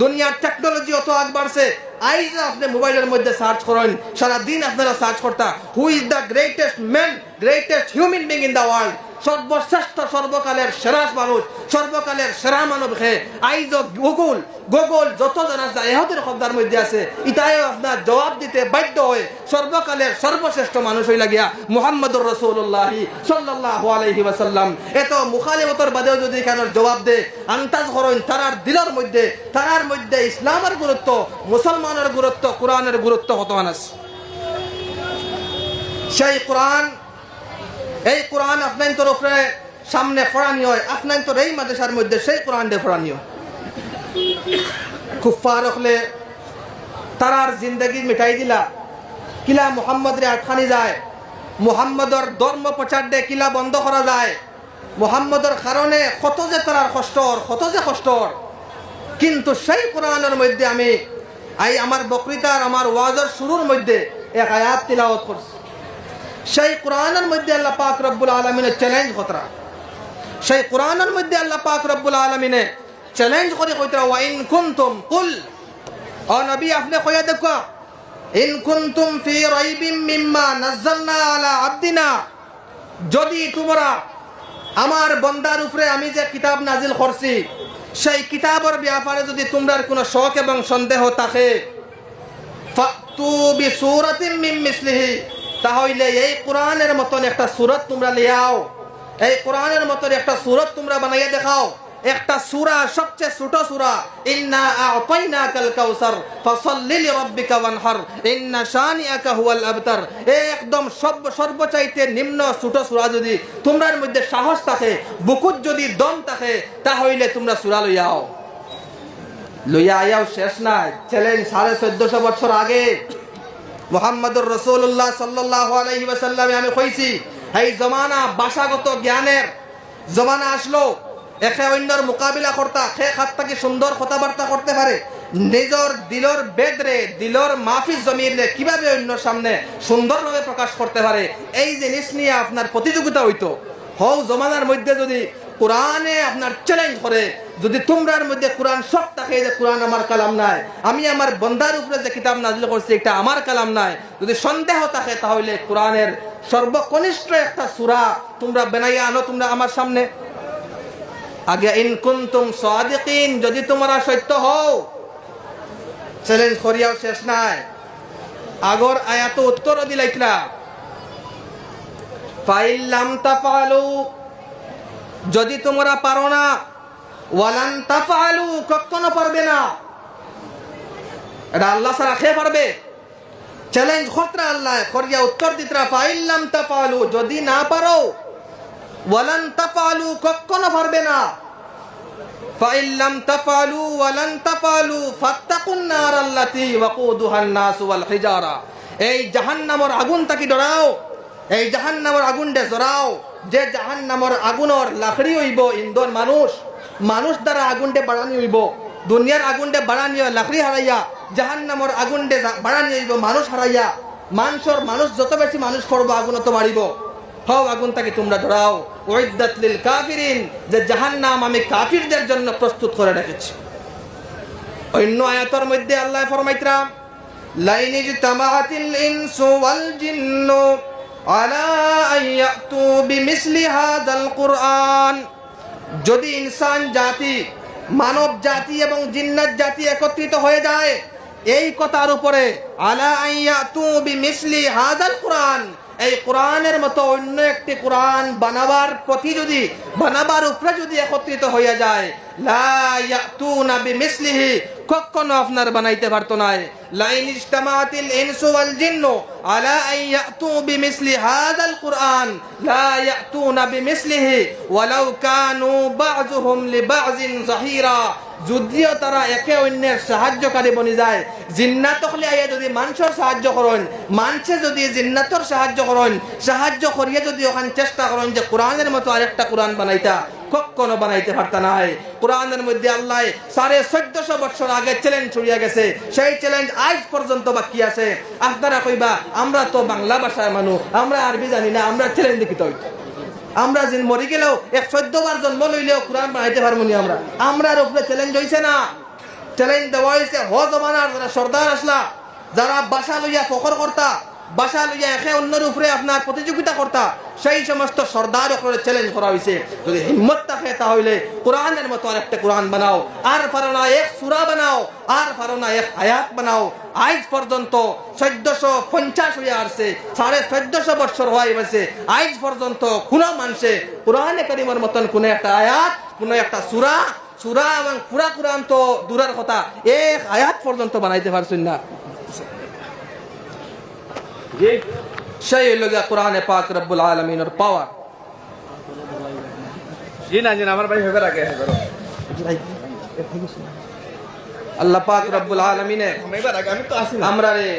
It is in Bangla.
দুনিয়ার টেকনোলজি অত আগ বাড়ছে। আইজ আপনি মোবাইলের মধ্যে সার্চ করেন, সারা দিন আপনারা সার্চ করতা who is the greatest man, greatest human being in the world. সর্বশ্রেষ্ঠ, সর্বকালের সেরা মানুষ, সর্বকালের সেরা মানব হে। আইজ গুগল গুগল যত জানা যায় এহতের শব্দের মধ্যে আছে, ইটাও আপনার জবাব দিতে বাধ্য হয়ে সর্বকালের সর্বশ্রেষ্ঠ মানুষ হই লাগিয়া মুহাম্মদুর রাসূলুল্লাহ সাল্লাল্লাহু আলাইহি ওয়াসাল্লাম। এত মুখালিফতর বাদেও যদি কেন জবাব দে আন্তাজ করেন তারার মধ্যে ইসলামের গুরুত্ব, মুসলমানের গুরুত্ব, কোরআনের গুরুত্ব কত আনাস। সেই কোরআন, এই কোরআন আপনার তোর উপরে সামনে ফরানি হয়, আপনার তোর এই মাদ্রাসার মধ্যে সেই কোরআন দিয়ে ফরানি হয়। কুফার হলে তারার জিন্দগি মিটাই দিলা, কিলা মুহাম্মদ রে আটখানি যায়, মুহাম্মদর ধর্ম প্রচার দে কিলা বন্ধ করা যায়, মুহাম্মদর কারণে কত যে তারার কষ্টর। কিন্তু সেই কোরআনের মধ্যে আমি আমার বক্তৃতার, আমার ওয়াজের শুরুর মধ্যে এক আয়াত তিলাওয়াত করছি। সেই কোরআনের মধ্যে আল্লাহ পাক রব্বুল আলামিনের চ্যালেঞ্জ কতরা, সেই কোরআনের মধ্যে আল্লাহ পাক রব্বুল আলামিনে চ্যালেঞ্জ করে কইতরা ওয়া ইন কুনতুম কুল, ও নবী আপনি কইয়া দেখো, ইন কুনতুম ফি রাইবিম মিম্মা নাযালনা আলা আবদিনা, যদি তোমরা আমার বান্দার উপরে আমি যে কিতাব নাজিল করছি সেই কিতাবের ব্যাপারে যদি তোমরা কোনো শক এবং সন্দেহ থাকে, ফাতু বিসূরাতিন মিন মিসলিহি, তাহলে এই কোরআনের মতন একটা সূরা তোমরা লিয়াও, এই কোরআনের মতন একটা সূরা তোমরা বানাইয়া দেখাও। একটা সূরা, সবচেয়ে ছোট সূরা, ইন্না আ'তাইনাকাল কাউসার ফাসাল্লি লিরাব্বিকা ওয়ানহার ইন্না শানিআকা হুয়াল আবতার। একদম সর্বচাইতে নিম্ন ছোট সূরা যদি তোমার মধ্যে সাহস থাকে, বুকুত যদি দম থাকে, তাহলে তোমরা সূরা লইয়া আয়াও। শেষ নাই, চ্যালেঞ্জ 1450 বছর আগে মুহাম্মদুর রাসূলুল্লাহ সাল্লাল্লাহু আলাইহি ওয়াসাল্লামে আমি কইছি, এই জমানা ভাষাগত জ্ঞানের জমানা আসলো, একে অন্যর মোকাবিলা করতা, সে খাত্তাকে সুন্দর কথাবার্তা করতে পারে, নিজের দিলর বেদরে, দিলর মাহফিজ জমিরে কিভাবে অন্যর সামনে সুন্দরভাবে প্রকাশ করতে পারে, এই জিনিস নিয়ে আপনার প্রতিযোগিতা হইতো। হও জমানার মধ্যে যদি কোরআনে আপনার চ্যালেঞ্জ করে, যদি তোমরার মধ্যে কোরআন সব থাকে যে কোরআন আমার কালাম নাই, আমি আমার বন্দার উপরে যে কিতাব নাজিল করছি এটা আমার কালাম নাই, যদি সন্দেহ থাকে, তাহলে কোরআনের সর্বকনিষ্ঠ একটা সূরা তোমরা বানাইয়া আনো তোমরা আমার সামনে। আগে ইন কুনতুম সাদিকিন, যদি তোমরা সত্য হও। চ্যালেঞ্জ করিয়াও শেষ নাই, আগর আয়াত উত্তর দিলাইতরা, ফাইল্লাম তাফআলু, যদি তোমরা পারো না, ওয়ালান তাফআলু, কখনো পারবে না। এটা আল্লাহ ছাড়া কে পারবে? চ্যালেঞ্জ খতরা আল্লাহ করিয়া উত্তর দিতরা, ফাইল্লাম তাফআলু, যদি না পারো, ওয়ালান তাফআলু, কখনো পারবে না, ফাইল্লাম তাফআলু ওয়ালান তাফআলু ফাত্তাকুন নারাল্লাতী ওয়াকুদুহান নাস ওয়াল হিজারা, এই জাহান্নামের আগুন তাকি ডরাও, এই জাহান্নামের আগুন দে জরাও, যে জাহান্নামের আগুনের লাকড়ি হইব ইন্ধন মানুষ দ্বারা আগুন দে বাড়ানি হইব, দুনিয়ার আগুন দে বাড়ানি লাকড়ি হারাইয়া, জাহান্নামের আগুন দে বাড়ানি হইব মানুষ হারাইয়া। মানুষ যত বেশি মানুষ করবো আগুন তো মারিব। হও আগুন তাকে তোমরা ধরাও, উইদ্দাত লিল কাফিরিন, যে জাহান্নাম আমি কাফিরদের জন্য প্রস্তুত করে রেখেছি। অন্য আয়াতের মধ্যে আল্লাহ ফরমাইতরা, লাইন ইজতামাআতিল ইনসু ওয়াল জিন্নু আলা আইয়াতু বিমিসলি হাযাল কুরআন, যদি ইনসান জাতি, মানব জাতি এবং জিন্নাত জাতি একত্রিত হয়ে যায় এই কথার উপরে, আলা আইয়াতু বিমিসলি হাযাল কুরআন, এই কোরআনের মতো অন্য একটি কোরআন বানাবার উপরে যদি একত্রিত হয়ে যায়, লা ইয়াতুনা বিমিসলিহি, কখনো আপনার বানাইতে পারতো না। লাইন ইজতামাআতিল ইনসু ওয়াল জিন্নু আলা আন ইয়াতু বিমিসলি হাযাল কুরআন লা ইয়াতুনা বিমিসলিহি ওয়ালাউ কানু বাযুহুম লিবাযিন যাহিরা, যদিও তারা একে অন্যের সাহায্যকারী বনি যায়। জিন্নাত হলে আইয়া যদি মানুষের সাহায্য করেন, মানুষে যদি জিন্নাতর সাহায্য করিয়া যদি ওখানে চেষ্টা করেন যে কোরআনের মতো আরেকটা কোরআন বানাইতা, কখনো বানাইতে পারতা নাই। কোরআনের মধ্যে আল্লাহ 1450 বছর আগে চ্যালেঞ্জ ছড়িয়ে গেছে, সেই চ্যালেঞ্জ আজ পর্যন্ত বাকি আছে। আপনারা কইবা আমরা তো বাংলা ভাষার মানুষ, আমরা আরবি জানি না, আমরা চ্যালেঞ্জ দেখিত হইতো। আমরা যে মরি গেলেও 14 বার জন্ম লইলেও কোরআন বানাইতে পারবো নি। আমরা উপরে চ্যালেঞ্জ হইছে না। চ্যালেঞ্জ দেওয়া হয়েছে হ জমানার যারা সর্দার আসলা, যারা বাসা লইয়া ফখর করতা, বাসা লইয়া একে অন্যের উপরে আপনার প্রতিযোগিতা করতা, সেই সমস্ত সর্দার উপরে চ্যালেঞ্জ করা হয়েছে। যদি হিম্মত থাকে তাহলে কোরআনের মতো আরেকটা কোরআন বানাও, আর পারো না এক সূরা বানাও, আর পারো না এক আয়াত বানাও। আজ পর্যন্ত 1450 হয়ে আসছে, 1450 বছর হয়ে গেছে, আজ পর্যন্ত কোন মানুষে কোরআনে কারিমের মতন কোন একটা আয়াত, কোন একটা সূরা এবং পুরা কোরআন তো দূরের কথা, এক আয়াত পর্যন্ত বানাইতে পারছেন না। সেই হইল গিয়া কোরআনে পাক রব্বুল আলামিনের পাওয়ার। জি না আমার ভাই হবে আগে আল্লাহ পাক রব্বুল আলামিনে আমি তো আসি না আমরা রে